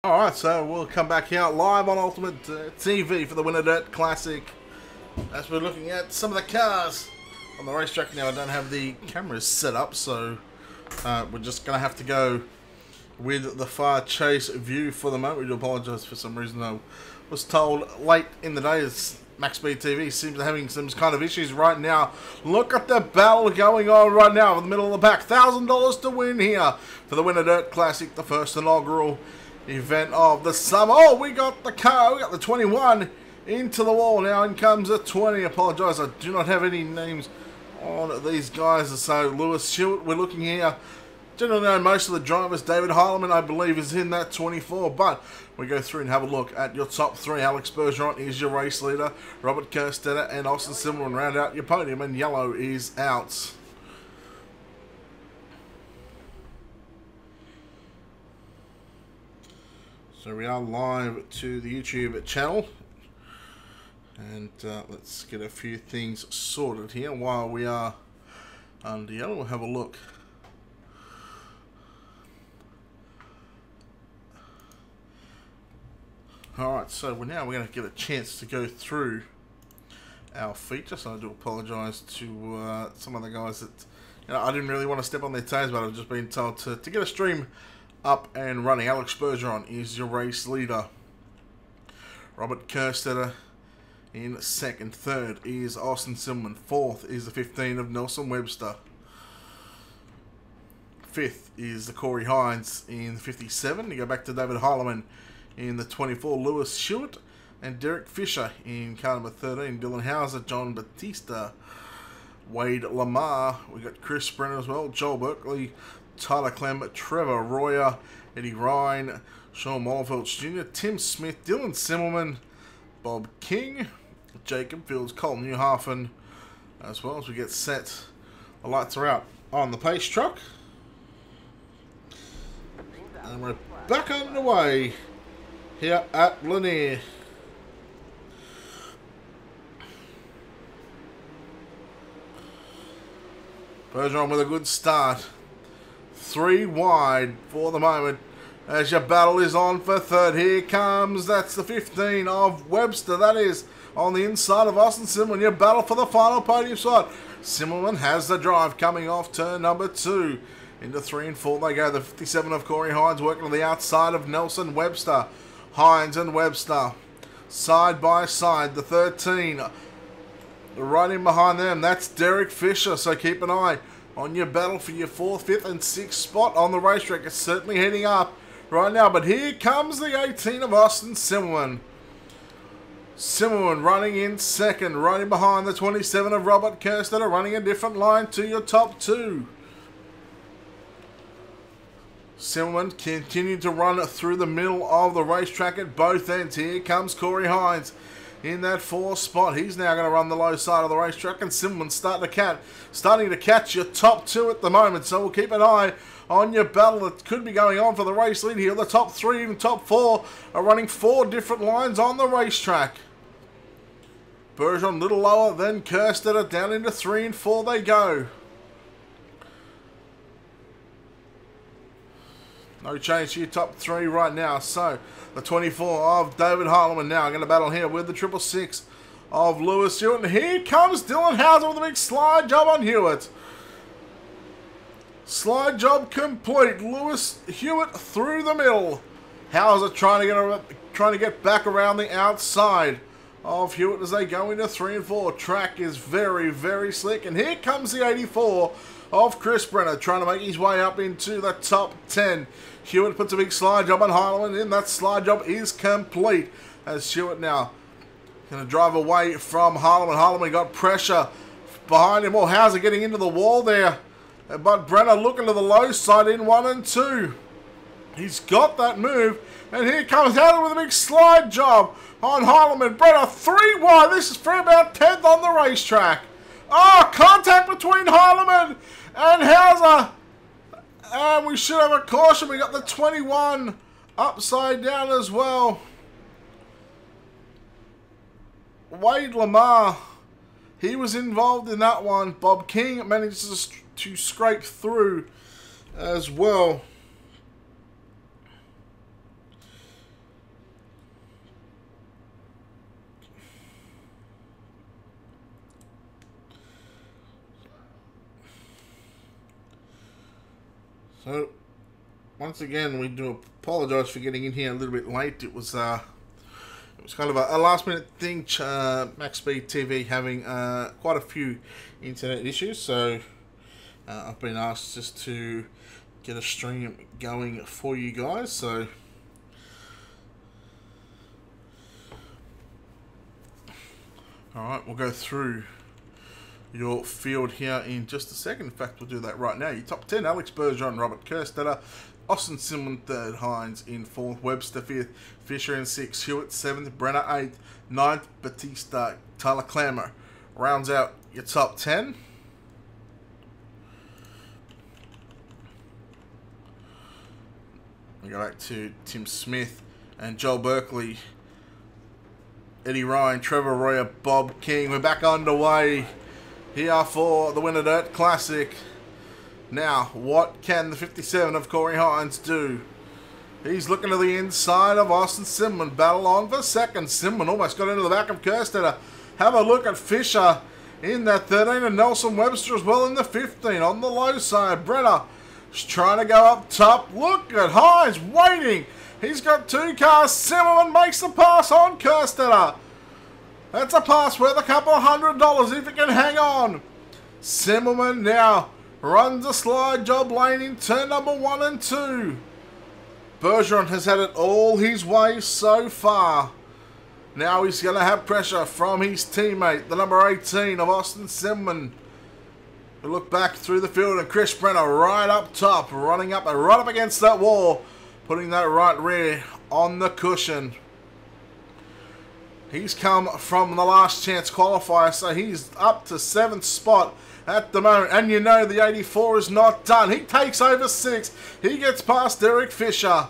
Alright, so we'll come back here live on Ultimate TV for the Winter Dirt Classic as we're looking at some of the cars on the racetrack. Now I don't have the cameras set up, so we're just going to have to go with the far chase view for the moment. We do apologise for some reason. I was told late in the day as Max Speed TV seems to be having some kind of issues right now. Look at the battle going on right now in the middle of the pack. $1,000 to win here for the Winter Dirt Classic, the first inaugural event of the summer. Oh, we got the car. We got the 21 into the wall. Now in comes a 20. Apologise, I do not have any names on these guys. So Lewis Stewart, we're looking here. Generally know most of the drivers. David Heilemann, I believe, is in that 24. But we go through and have a look at your top three. Alex Bergeron is your race leader. Robert Kerstetter and Austin Simmerman round out your podium. And yellow is out. So we are live to the YouTube channel, and let's get a few things sorted here while we are under yellow. We'll have a look. Alright, so now we're going to get a chance to go through our feature. So I do apologise to some of the guys that I didn't really want to step on their toes, but I've just been told to get a stream up and running. Alex Bergeron is your race leader. Robert Kerstetter in second. Third is Austin Simmerman. Fourth is the 15 of Nelson Webster. Fifth is the Corey Hines in the 57. You go back to David Heilemann in the 24. Lewis Stewart and Derek Fisher in car number 13. Dylan Hauser, John Batista, Wade Lamar. We got Chris Brenner as well. Joel Berkeley, Tyler Clem, Trevor Royer, Eddie Ryan, Sean Mollefeld Jr., Tim Smith, Dylan Simmelman, Bob King, Jacob Fields, Cole Newhafen, as well as we get set. The lights are out on the pace truck. And we're back underway here at Lanier. Bergeron with a good start. 3 wide for the moment as your battle is on for third. Here comes, that's the 15 of Webster. That is on the inside of Austin Simmerman. Your battle for the final podium spot. Simmerman has the drive coming off turn number 2. Into 3 and 4 they go. The 57 of Corey Hines working on the outside of Nelson Webster. Hines and Webster side by side. The 13 right in behind them, that's Derek Fisher. So keep an eye on your battle for your 4th, 5th and 6th spot on the racetrack. It's certainly heading up right now. But here comes the 18 of Austin Simmerman. Simmerman running in second, running behind the 27 of Robert Kerstetter, running a different line to your top 2. Simmerman continued to run through the middle of the racetrack at both ends. Here comes Corey Hines in that 4th spot. He's now going to run the low side of the racetrack, and Simmerman's starting to catch your top 2 at the moment. So we'll keep an eye on your battle that could be going on for the race lead here. The top 3 and top 4 are running 4 different lines on the racetrack. Bergeron a little lower than Kerstetter, down into 3 and 4 they go. No change to your top 3 right now. So the 24 of David Heilemann now going to battle here with the 666 of Lewis Hewitt. And here comes Dylan Hauser with a big slide job on Hewitt. Slide job complete. Lewis Hewitt through the middle. Hauser trying to get back around the outside of Hewitt as they go into 3 and 4. Track is very, very slick. And here comes the 84 of Chris Brenner trying to make his way up into the top 10. Hewitt puts a big slide job on Heilemann, and that slide job is complete as Hewitt now going to drive away from Heilemann. Heilemann got pressure behind him. Hauser getting into the wall there, but Brenner looking to the low side in 1 and 2. He's got that move, and here comes Hauser with a big slide job on Heilemann. Brenner 3 wide. This is for about 10th on the racetrack. Oh, contact between Heilemann and Hauser. And we should have a caution. We got the 21 upside down as well. Wade Lamar, he was involved in that one. Bob King managed to scrape through as well. So, once again, we do apologise for getting in here a little bit late. It was kind of a last minute thing. Max Speed TV having quite a few internet issues, so I've been asked just to get a stream going for you guys. So, alright, we'll go through your field here in just a second. In fact, we'll do that right now. Your top 10, Alex Bergeron, Robert Kerstetter, Austin Simon 3rd, Hines in 4th, Webster 5th, Fisher in 6th, Hewitt 7th, Brenner 8th, 9th, Batista, Tyler Clammer. Rounds out your top 10. We go back to Tim Smith and Joel Berkeley, Eddie Ryan, Trevor Royer, Bob King. We're back underway here for the Winter Dirt Classic. Now, what can the 57 of Corey Hines do? He's looking to the inside of Austin Simon. Battle on for second. Simon almost got into the back of Kerstetter. Have a look at Fisher in that 13 and Nelson Webster as well in the 15. On the low side, Brenner is trying to go up top. Look at Hines waiting. He's got 2 cars. Simon makes the pass on Kerstetter. That's a pass worth a couple of $100 if he can hang on. Simmerman now runs a slide job lane in turn number 1 and 2. Bergeron has had it all his way so far. Now he's going to have pressure from his teammate, the number 18 of Austin Simmerman. We look back through the field and Chris Brenner right up top, running up and right up against that wall, putting that right rear on the cushion. He's come from the last chance qualifier, so he's up to 7th spot at the moment. And you know the 84 is not done. He takes over 6th. He gets past Derek Fisher.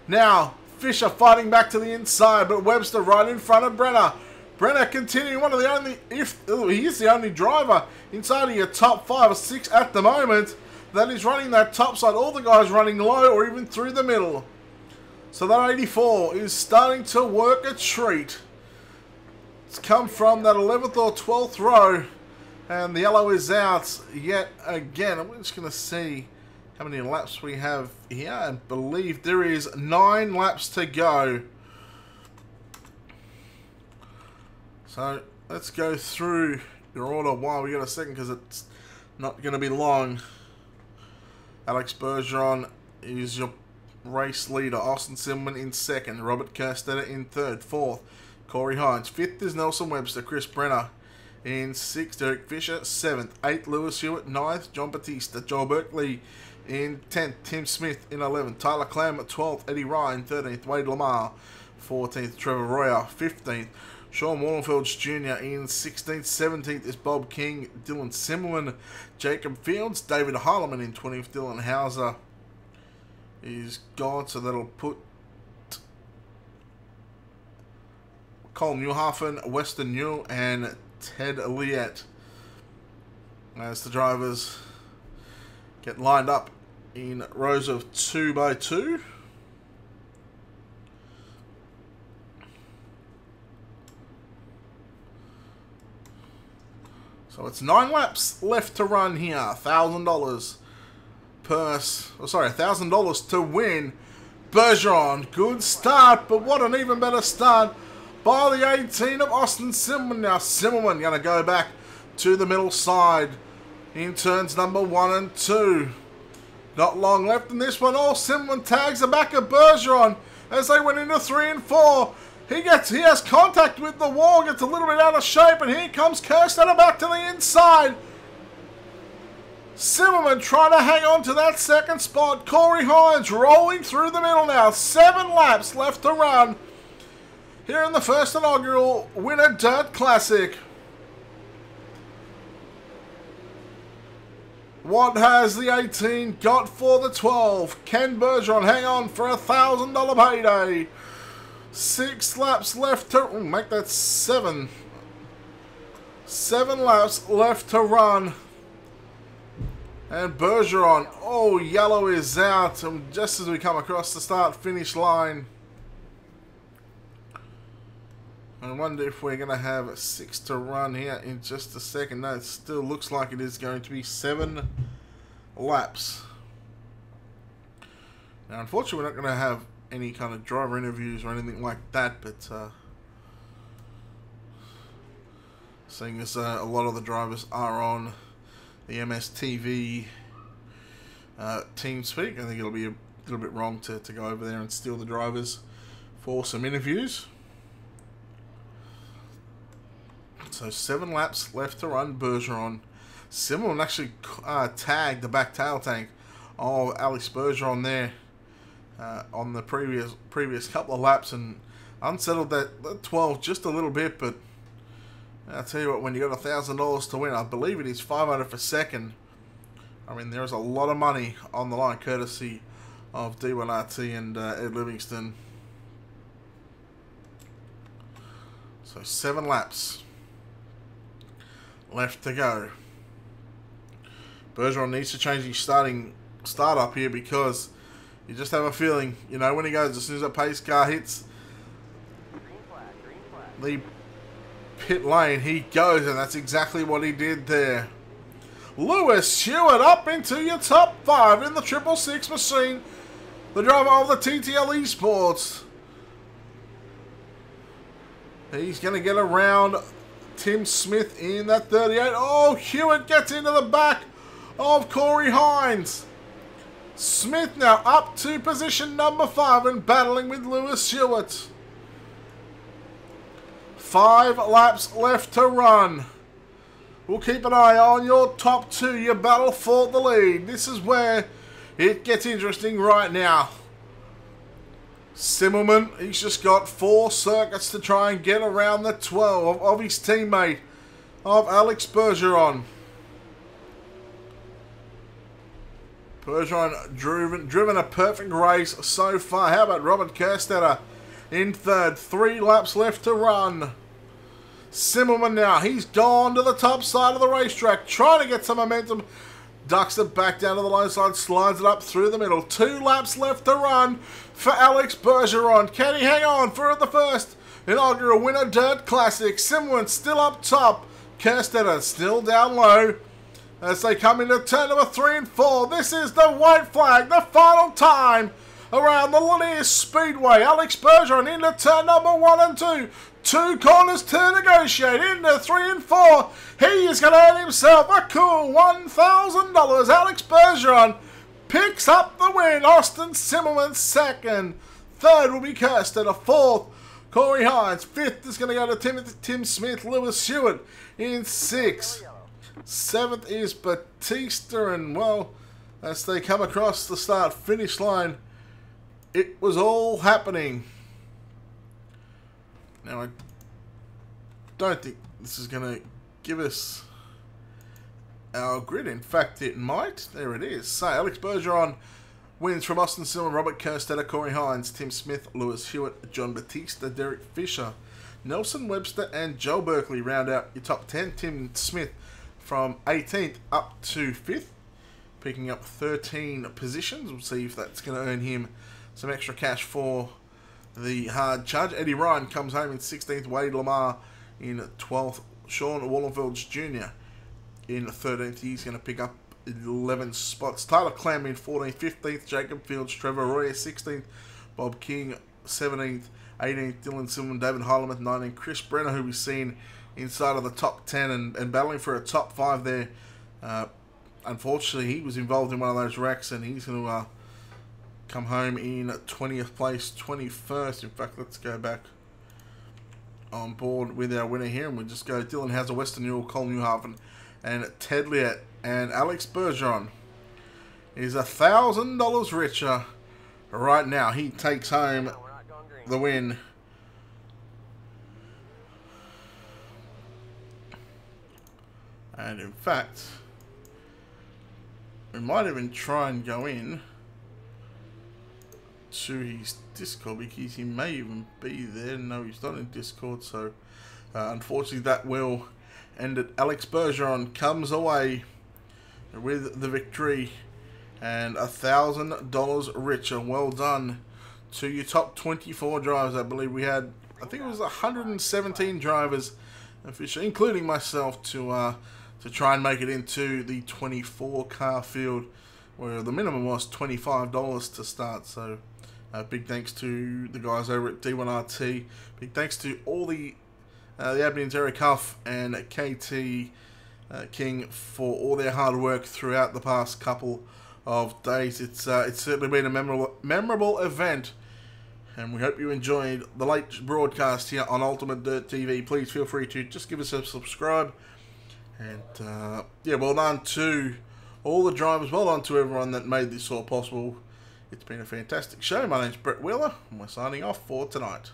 Now, Fisher fighting back to the inside, but Webster right in front of Brenner. Brenner continuing, one of the only, he is the only driver inside of your top 5 or 6 at the moment that is running that top side. All the guys running low or even through the middle. So that 84 is starting to work a treat. It's come from that 11th or 12th row, and the yellow is out yet again. I'm just going to see how many laps we have here. I believe there is 9 laps to go. So let's go through your order while we got a second, because it's not going to be long. Alex Bergeron is your race leader. Austin Simon in 2nd. Robert Kerstetter in 3rd. 4th, Corey Hines. 5th is Nelson Webster. Chris Brenner in 6th. Derek Fisher 7th. 8th, Lewis Hewitt. 9th, John Batista. Joel Berkeley in 10th. Tim Smith in 11th. Tyler Clam at 12th. Eddie Ryan 13th. Wade Lamar 14th. Trevor Royer 15th. Sean Wallenfelds Jr. in 16th. 17th is Bob King. Dylan Simmerman. Jacob Fields. David Heileman in 20th. Dylan Hauser is gone, so that'll put Cole Newhafen, Weston Newell, and Ted Liette as the drivers get lined up in rows of 2 by 2. So it's 9 laps left to run here. $1,000 purse. Oh, sorry, $1,000 to win. Bergeron, good start, but what an even better start by the 18 of Austin Simmerman. Now Simmerman going to go back to the middle side in turns number 1 and 2. Not long left in this one. Oh, Simmerman tags the back of Bergeron as they went into 3 and 4. He has contact with the wall, gets a little bit out of shape, and here comes Kerstetter back to the inside. Simmerman trying to hang on to that 2nd spot. Corey Hines rolling through the middle now. 7 laps left to run here in the first inaugural Winter Dirt Classic. What has the 18 got for the 12? Can Bergeron hang on for a $1,000 payday? 6 laps left to make that 7. 7 laps left to run. And Bergeron, oh, yellow is out. And just as we come across the start-finish line. I wonder if we're going to have 6 to run here in just a second. No, it still looks like it is going to be 7 laps. Now, unfortunately, we're not going to have any kind of driver interviews or anything like that, but seeing as a lot of the drivers are on the MSTV TeamSpeak, I think it'll be a little bit wrong to go over there and steal the drivers for some interviews. So 7 laps left to run. Bergeron. Simon actually tagged the back tail tank of Alex Bergeron there on the previous couple of laps and unsettled that 12 just a little bit. But I'll tell you what, when you got $1,000 to win, I believe it is 500 for second. I mean, there's a lot of money on the line, courtesy of D1RT and Ed Livingston. So 7 laps left to go. Bergeron needs to change his start up here, because you just have a feeling, you know, when he goes, as soon as a pace car hits the pit lane, he goes, and that's exactly what he did there. Lewis Stewart up into your top 5 in the 666 machine. The driver of the TTL Esports. He's going to get around Tim Smith in that 38. Oh, Hewitt gets into the back of Corey Hines. Smith now up to position number 5 and battling with Lewis Stewart. 5 laps left to run. We'll keep an eye on your top 2, your battle for the lead. This is where it gets interesting right now. Simmelman, he's just got 4 circuits to try and get around the 12 of his teammate, of Alex Bergeron. Bergeron driven a perfect race so far. How about Robert Kerstetter in 3rd? 3 laps left to run. Simmelman now, he's gone to the top side of the racetrack, trying to get some momentum. Ducks it back down to the low side, slides it up through the middle. 2 laps left to run for Alex Bergeron. Can he hang on for the first inaugural Winter Dirt Classic? Simmelman still up top. Kerstetter still down low as they come into turn number 3 and 4. This is the white flag, the final time around the Lanier Speedway. Alex Bergeron into turn number 1 and 2. 2 corners to negotiate into 3 and 4. He is going to earn himself a cool $1,000. Alex Bergeron picks up the win. Austin Simmelman 2nd. 3rd will be Kerstetter. 4th, Corey Hines. 5th is going to go to Tim Smith. Lewis Stewart in 6th. 7th is Batista. And, well, as they come across the start-finish line, it was all happening. Now, I don't think this is going to give us our grid. In fact, it might. There it is. So, Alex Bergeron wins from Austin Simmelman, Robert Kerstetter, Corey Hines, Tim Smith, Lewis Hewitt, John Batista, Derek Fisher, Nelson Webster, and Joe Berkeley round out your top 10. Tim Smith from 18th up to 5th, picking up 13 positions. We'll see if that's going to earn him some extra cash for the hard charge. Eddie Ryan comes home in 16th. Wade Lamar in 12th. Sean Wallenfelds Jr. in 13th. He's going to pick up 11 spots. Tyler Clem in 14th. 15th. Jacob Fields. Trevor Roy 16th. Bob King 17th. 18th. Dylan Silverman. David Heilemuth 19th. Chris Brenner, who we've seen inside of the top 10 and battling for a top 5 there. Unfortunately, he was involved in one of those wrecks, and he's going to come home in 20th place, 21st. In fact, let's go back on board with our winner here, and we'll just go Dylan Hauser, Western Newell, Cole Newhaven, and Ted Liette. And Alex Bergeron is $1,000 richer right now. He takes home the win. And in fact, we might even try and go in to his Discord, because he may even be there. No, he's not in Discord, so unfortunately that will end it. Alex Bergeron comes away with the victory and $1,000 richer. Well done to your top 24 drivers. I believe we had, I think it was 117 drivers, including myself, to try and make it into the 24 car field where the minimum was $25 to start. So big thanks to the guys over at D1RT. Big thanks to all the admins, Eric Huff and KT King, for all their hard work throughout the past couple of days. It's certainly been a memorable event, and we hope you enjoyed the late broadcast here on Ultimate Dirt TV. Please feel free to just give us a subscribe, and yeah, well done to all the drivers, well done to everyone that made this all possible. It's been a fantastic show. My name's Brett Wheeler, and we're signing off for tonight.